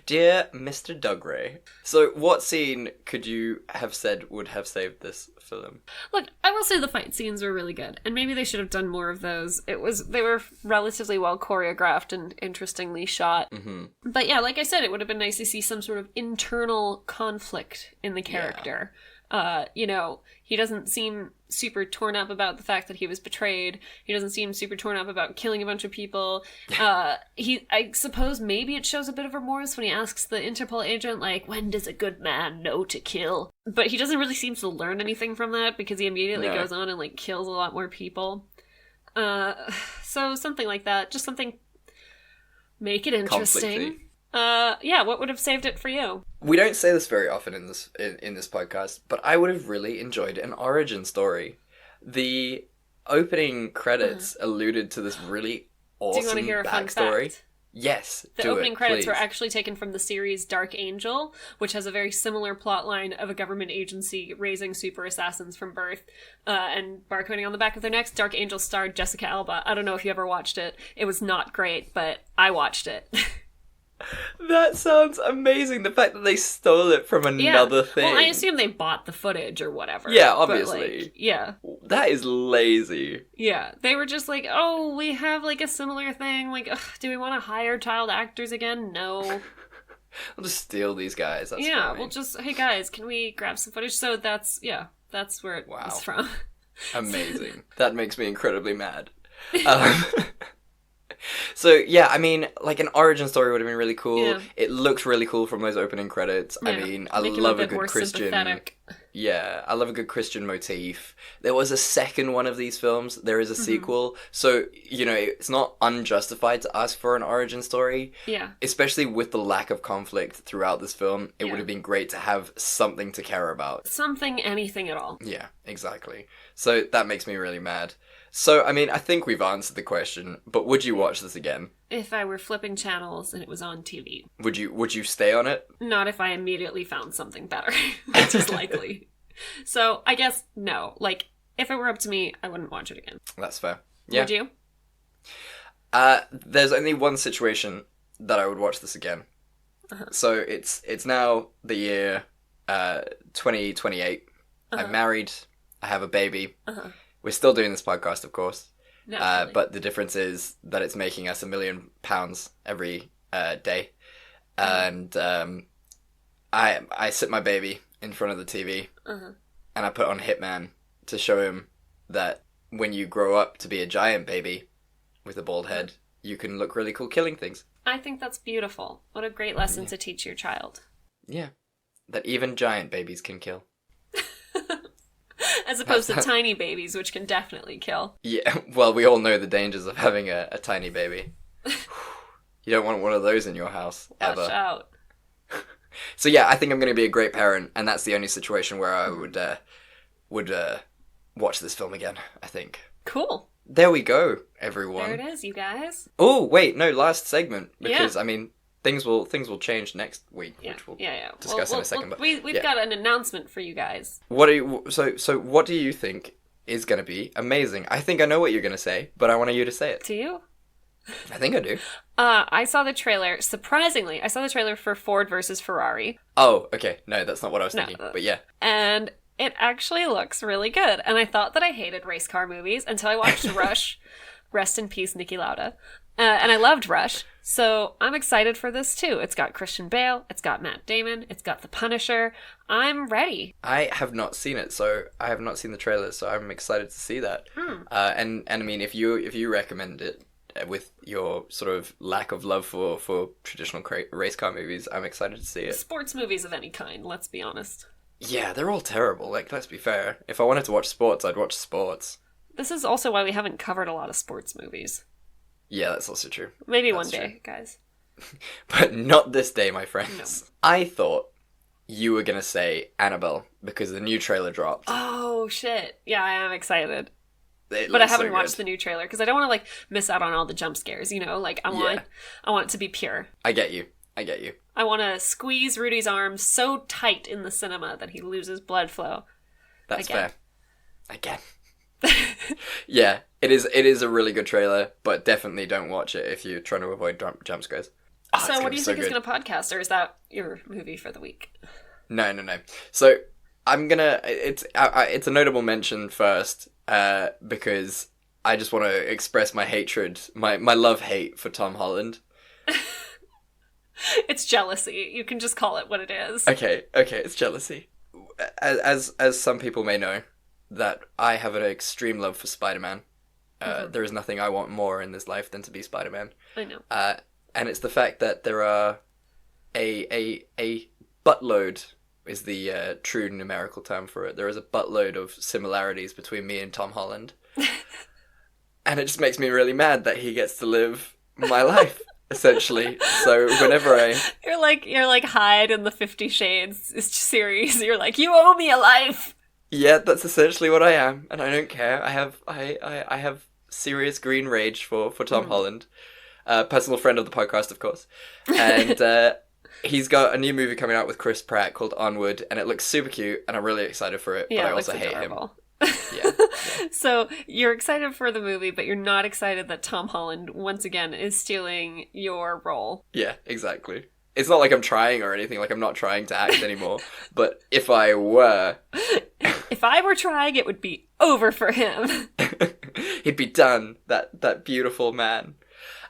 Dear Mr. Dugray. So, what scene could you have said would have saved this film? Look, I will say the fight scenes were really good, and maybe they should have done more of those. They were relatively well choreographed and interestingly shot. Mm-hmm. But yeah, like I said, it would have been nice to see some sort of internal conflict in the character. Yeah. He doesn't seem super torn up about the fact that he was betrayed. He doesn't seem super torn up about killing a bunch of people. I suppose maybe it shows a bit of remorse when he asks the Interpol agent, like, when does a good man know to kill? But he doesn't really seem to learn anything from that because he immediately goes on and, like, kills a lot more people. So something like that. Just something... Make it interesting. Conflict-y. What would have saved it for you? We don't say this very often in this podcast, but I would have really enjoyed an origin story. The opening credits alluded to this really awesome backstory. Do you want to hear a fun fact? Yes, the opening credits were actually taken from the series Dark Angel, which has a very similar plotline of a government agency raising super assassins from birth, and barcoding on the back of their necks. Dark Angel starred Jessica Alba. I don't know if you ever watched it. It was not great, but I watched it. That sounds amazing. The fact that they stole it from another thing. Well, I assume they bought the footage or whatever. Yeah, obviously. Yeah. That is lazy. Yeah. They were just like, oh, we have like a similar thing. Like, do we want to hire child actors again? No. I'll just steal these guys. That's yeah, fine. We'll just, hey guys, can we grab some footage? So that's where it was from. Amazing. That makes me incredibly mad. So, yeah, I mean, like, an origin story would have been really cool. Yeah. It looks really cool from those opening credits. Yeah. I mean, I love a good Christian... Yeah, I love a good Christian motif. There was a second one of these films. There is a sequel. So, it's not unjustified to ask for an origin story. Yeah. Especially with the lack of conflict throughout this film. It would have been great to have something to care about. Something, anything at all. Yeah, exactly. So, that makes me really mad. So, I mean, I think we've answered the question, but would you watch this again? If I were flipping channels and it was on TV. Would you stay on it? Not if I immediately found something better, which is likely. So, I guess no. Like, if it were up to me, I wouldn't watch it again. That's fair. Yeah. Would you? There's only one situation that I would watch this again. Uh-huh. So, it's now the year 2028. Uh-huh. I'm married. I have a baby. Uh-huh. We're still doing this podcast, of course. But the difference is that it's making us £1 million every day. And I sit my baby in front of the TV and I put on Hitman to show him that when you grow up to be a giant baby with a bald head, you can look really cool killing things. I think that's beautiful. What a great lesson to teach your child. Yeah. That even giant babies can kill. As opposed to tiny babies, which can definitely kill. Yeah, well, we all know the dangers of having a tiny baby. You don't want one of those in your house, ever. Watch out. So yeah, I think I'm going to be a great parent, and that's the only situation where I would watch this film again, I think. Cool. There we go, everyone. There it is, you guys. Oh, wait, no, last segment, because, I mean... Things will change next week, which we'll discuss in a second. But we've got an announcement for you guys. So what do you think is going to be amazing? I think I know what you're going to say, but I want you to say it. Do you? I think I do. I saw the trailer. Surprisingly, I saw the trailer for Ford versus Ferrari. Oh, okay. No, that's not what I was thinking. But yeah. And it actually looks really good. And I thought that I hated race car movies until I watched Rush. Rest in peace, Niki Lauda. And I loved Rush. So I'm excited for this too. It's got Christian Bale, it's got Matt Damon, it's got The Punisher. I'm ready. I have not seen it, so I have not seen the trailer, so I'm excited to see that. And I mean, if you recommend it with your sort of lack of love for traditional race car movies, I'm excited to see it. Sports movies of any kind, let's be honest. Yeah, they're all terrible. Like, let's be fair. If I wanted to watch sports, I'd watch sports. This is also why we haven't covered a lot of sports movies. Yeah, that's also true. Maybe one day, guys. But not this day, my friends. No. I thought, you were gonna say Annabelle because the new trailer dropped. Oh shit! Yeah, I am excited. But I haven't watched the new trailer because I don't want to like miss out on all the jump scares. You know, like I want it to be pure. I get you. I want to squeeze Rudy's arm so tight in the cinema that he loses blood flow. That's fair. Again. Yeah, it is a really good trailer, but definitely don't watch it if you're trying to avoid jump scares. So what do you think is going to podcast, or is that your movie for the week? No. So I'm gonna. It's a notable mention first, because I just want to express my hatred, my love-hate for Tom Holland. It's jealousy. You can just call it what it is. Okay, it's jealousy. As some people may know, that I have an extreme love for Spider-Man. There is nothing I want more in this life than to be Spider-Man. I know. And it's the fact that there are a buttload is the true numerical term for it. There is a buttload of similarities between me and Tom Holland. And it just makes me really mad that he gets to live my life, essentially. So whenever You're like Hyde in the 50 Shades series. You're like, you owe me a life! Yeah, that's essentially what I am, and I don't care. I have serious green rage for Tom Holland. Personal friend of the podcast, of course. And he's got a new movie coming out with Chris Pratt called Onward, and it looks super cute, and I'm really excited for it, but I also hate him. Yeah. So you're excited for the movie, but you're not excited that Tom Holland, once again, is stealing your role. Yeah, exactly. It's not like I'm trying or anything, like I'm not trying to act anymore, but if I were... If I were trying, it would be over for him. He'd be done, that beautiful man.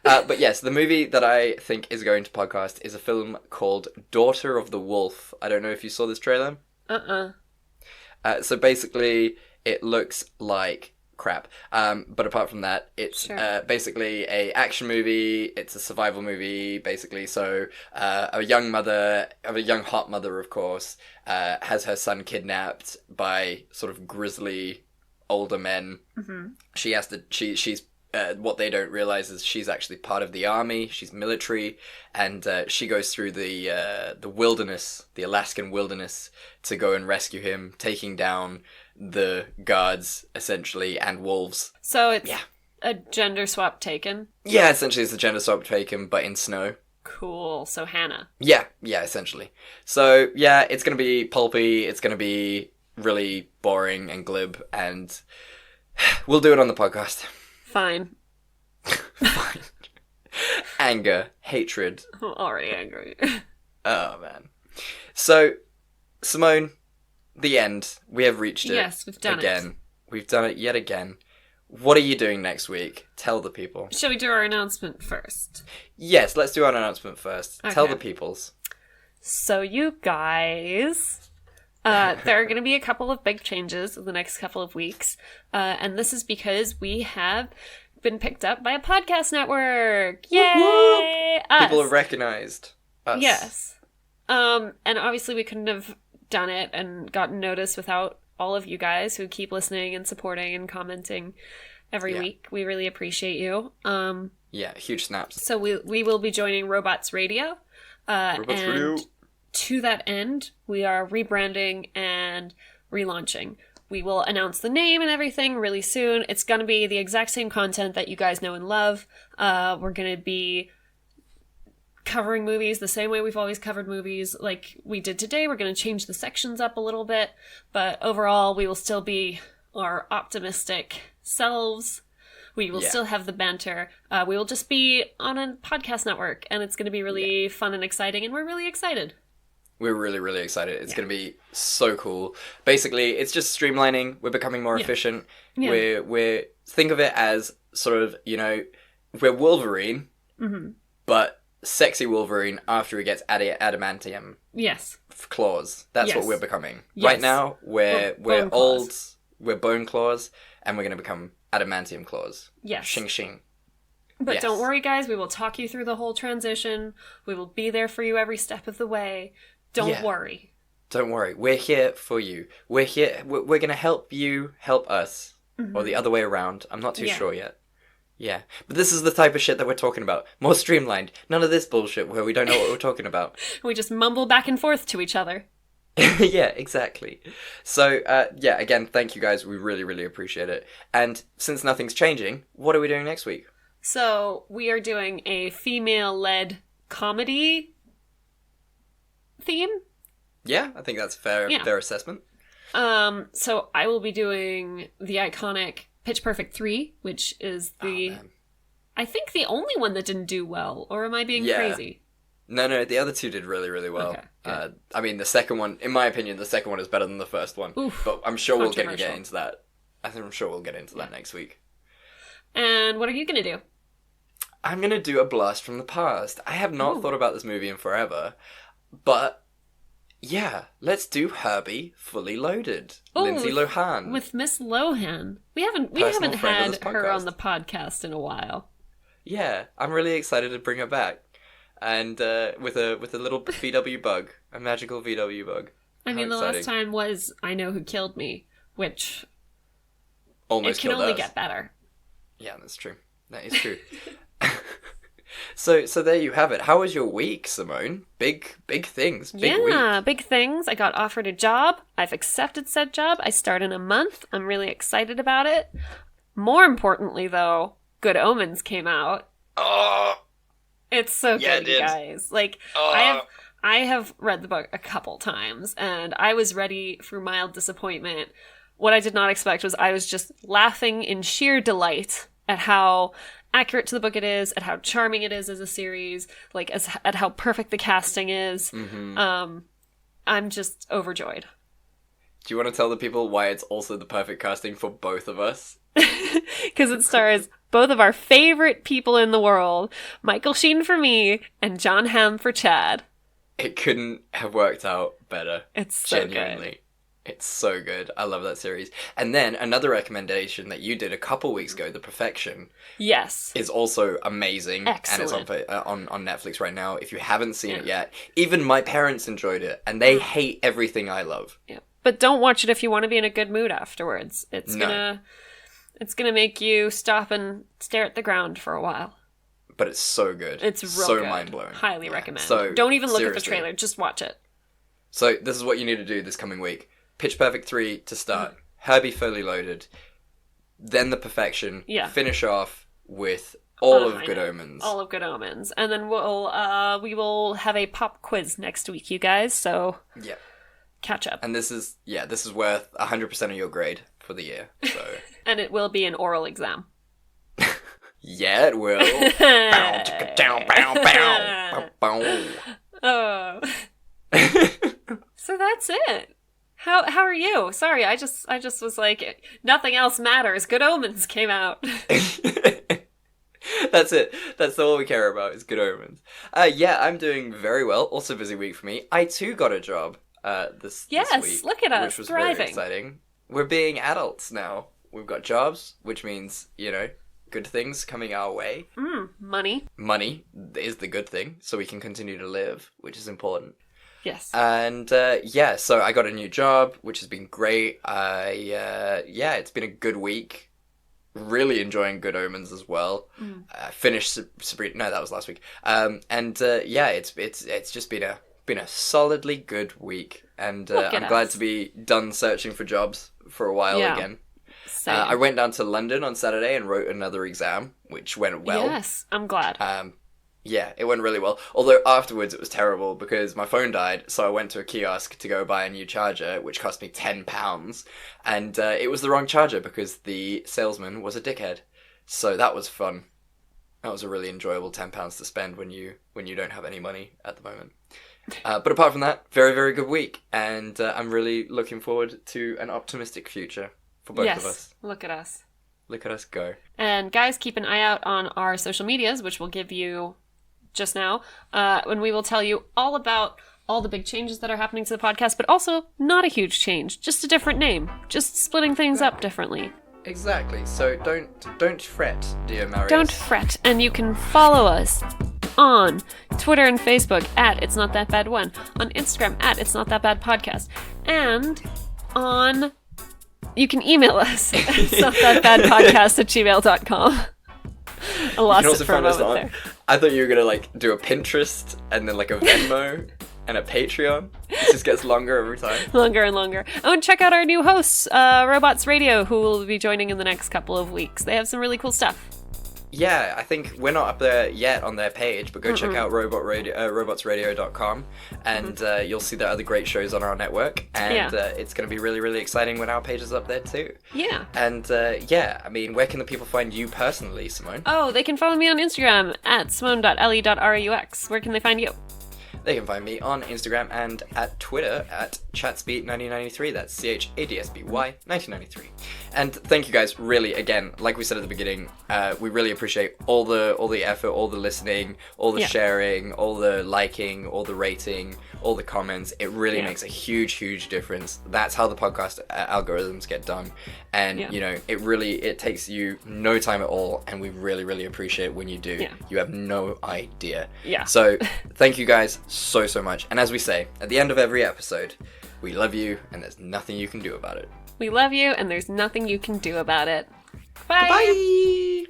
But yes, the movie that I think is going to podcast is a film called Daughter of the Wolf. I don't know if you saw this trailer. So basically, it looks like crap. But apart from that, it's basically a action movie. It's a survival movie, basically. So a young hot mother, of course, has her son kidnapped by sort of grisly older men. Mm-hmm. She's what they don't realize is she's actually part of the army. She's military, and she goes through the wilderness, the Alaskan wilderness, to go and rescue him, taking down the guards, essentially, and wolves. So it's a gender swap taken? Yeah, essentially it's a gender swap taken, but in snow. Cool. So Hannah. Yeah, essentially. So, yeah, it's going to be pulpy, it's going to be really boring and glib, and we'll do it on the podcast. Fine. Fine. Anger, hatred. I'm already angry. Oh, man. So, Simone, the end. We have reached it. Yes, we've done it. We've done it yet again. What are you doing next week? Tell the people. Shall we do our announcement first? Yes, let's do our announcement first. Okay. Tell the peoples. So, you guys... there are going to be a couple of big changes in the next couple of weeks. And this is because we have been picked up by a podcast network. Yay! Whoop, whoop. People have recognized us. Yes. And obviously we couldn't have done it and gotten notice without all of you guys who keep listening and supporting and commenting every week. We really appreciate you. Yeah, huge snaps. So we will be joining Robots Radio. Robots Radio. To that end, we are rebranding and relaunching. We will announce the name and everything really soon. It's going to be the exact same content that you guys know and love. We're going to be covering movies the same way we've always covered movies like we did today. We're going to change the sections up a little bit, but overall we will still be our optimistic selves. We will still have the banter. We will just be on a podcast network, and it's going to be really fun and exciting, and we're really excited. We're really, really excited. It's going to be so cool. Basically, it's just streamlining. We're becoming more efficient. Yeah. We're think of it as sort of, we're Wolverine, but sexy Wolverine after he gets adamantium. Yes. Claws. That's what we're becoming. Yes. Right now, we're old. We're bone claws, and we're going to become adamantium claws. Yes. Shing shing. But don't worry, guys. We will talk you through the whole transition. We will be there for you every step of the way. Don't worry. Don't worry. We're here for you. We're here. We're going to help you help us. Mm-hmm. Or the other way around. I'm not too sure yet. Yeah. But this is the type of shit that we're talking about. More streamlined. None of this bullshit where we don't know what we're talking about. We just mumble back and forth to each other. Yeah, exactly. So, yeah, again, thank you guys. We really, really appreciate it. And since nothing's changing, what are we doing next week? So, we are doing a female-led comedy theme. Yeah, I think that's a fair assessment. So I will be doing the iconic Pitch Perfect 3, which is I think the only one that didn't do well, or am I being crazy? No, the other two did really, really well. Okay, I mean, the second one, in my opinion, the second one is better than the first one. Oof, but I'm sure we'll get into that. I'm sure we'll get into that next week. And what are you going to do? I'm going to do a blast from the past. I have not thought about this movie in forever, but yeah, let's do Herbie Fully Loaded. Ooh, Lindsay Lohan. With Miss Lohan. We haven't had her on the podcast in a while. Yeah, I'm really excited to bring her back. And with a little VW bug, a magical VW bug. I mean, the last time was I Know Who Killed Me, which almost it can only get better. Yeah, that's true. That is true. So there you have it. How was your week, Simone? Big things. Big week. Big things. I got offered a job. I've accepted said job. I start in a month. I'm really excited about it. More importantly, though, Good Omens came out. Oh, it's so good, guys. Like, I have read the book a couple times, and I was ready for mild disappointment. What I did not expect was I was just laughing in sheer delight at how accurate to the book it is, at how charming it is as a series, like at how perfect the casting is. Mm-hmm. I'm just overjoyed. Do you want to tell the people why it's also the perfect casting for both of us? Because it stars both of our favorite people in the world, Michael Sheen for me and John Hamm for Chad. It couldn't have worked out better. It's so genuinely. Good. It's so good. I love that series. And then another recommendation that you did a couple weeks ago, The Perfection. Yes. Is also amazing. Excellent. And it's on Netflix right now. If you haven't seen it yet, even my parents enjoyed it, and they hate everything I love. Yeah. But don't watch it if you want to be in a good mood afterwards. It's gonna make you stop and stare at the ground for a while. But it's so good. It's real so good. mind-blowing. Highly recommend. So, don't even look seriously. at the trailer. Just watch it. So this is what you need to do this coming week. Pitch Perfect 3 to start. Herbie Fully Loaded. Then The Perfection. Yeah. Finish off with all of Good Omens. All of Good Omens. And then we will have a pop quiz next week, you guys. So yeah. Catch up. And this is worth 100% of your grade for the year. So and it will be an oral exam. Yeah, it will. Bow, chicka, down, bow, bow, bow, bow. Oh. So that's it. How are you? Sorry, I just was like, nothing else matters. Good Omens came out. That's it. That's all we care about is Good Omens. Yeah, I'm doing very well. Also busy week for me. I too got a job this week. Look at us, which was thriving. Very exciting. We're being adults now. We've got jobs, which means, good things coming our way. Money. Money is the good thing, so we can continue to live, which is important. Yes. And so I got a new job, which has been great. It's been a good week. Really enjoying Good Omens as well. Finished Sabrina. No, that was last week. It's just been a solidly good week, and I'm glad to be done searching for jobs for a while again. I went down to London on Saturday and wrote another exam, which went well. Yes, I'm glad. Yeah, it went really well. Although afterwards it was terrible because my phone died, so I went to a kiosk to go buy a new charger, which cost me £10, and it was the wrong charger because the salesman was a dickhead. So that was fun. That was a really enjoyable £10 to spend when you don't have any money at the moment. But apart from that, very, very good week, and I'm really looking forward to an optimistic future for both of us. Look at us. Look at us go. And guys, keep an eye out on our social medias, which we'll give you just now, when we will tell you all about all the big changes that are happening to the podcast, but also not a huge change, just a different name, just splitting things up differently. Exactly. So don't fret, dear Marius. Don't fret, and you can follow us on Twitter and Facebook at It's Not That Bad One, on Instagram at It's Not That Bad Podcast, and you can email us at itstnotthatbadpodcast@gmail.com. I lost it for a moment there. I thought you were gonna do a Pinterest and then a Venmo. and a Patreon. It just gets longer every time. Longer and longer. Oh, and check out our new hosts, Robots Radio, who will be joining in the next couple of weeks. They have some really cool stuff. Yeah, I think we're not up there yet on their page, but go check out robotsradio.com, and you'll see the other great shows on our network, and it's going to be really, really exciting when our page is up there too. Yeah. And I mean, where can the people find you personally, Simone? Oh, they can follow me on Instagram at simone.le.rux. Where can they find you? They can find me on Instagram and at Twitter at chatsby1993. That's CHADSBY 1993. And thank you guys, really, again, like we said at the beginning, we really appreciate all the effort, all the listening, all the sharing, all the liking, all the rating, all the comments. It really makes a huge, huge difference. That's how the podcast algorithms get done. And, you know, it takes you no time at all, and we really, really appreciate when you do. Yeah. You have no idea. Yeah. So, thank you guys so, so much. And as we say, at the end of every episode, we love you, and there's nothing you can do about it. We love you, and there's nothing you can do about it. Bye! Bye!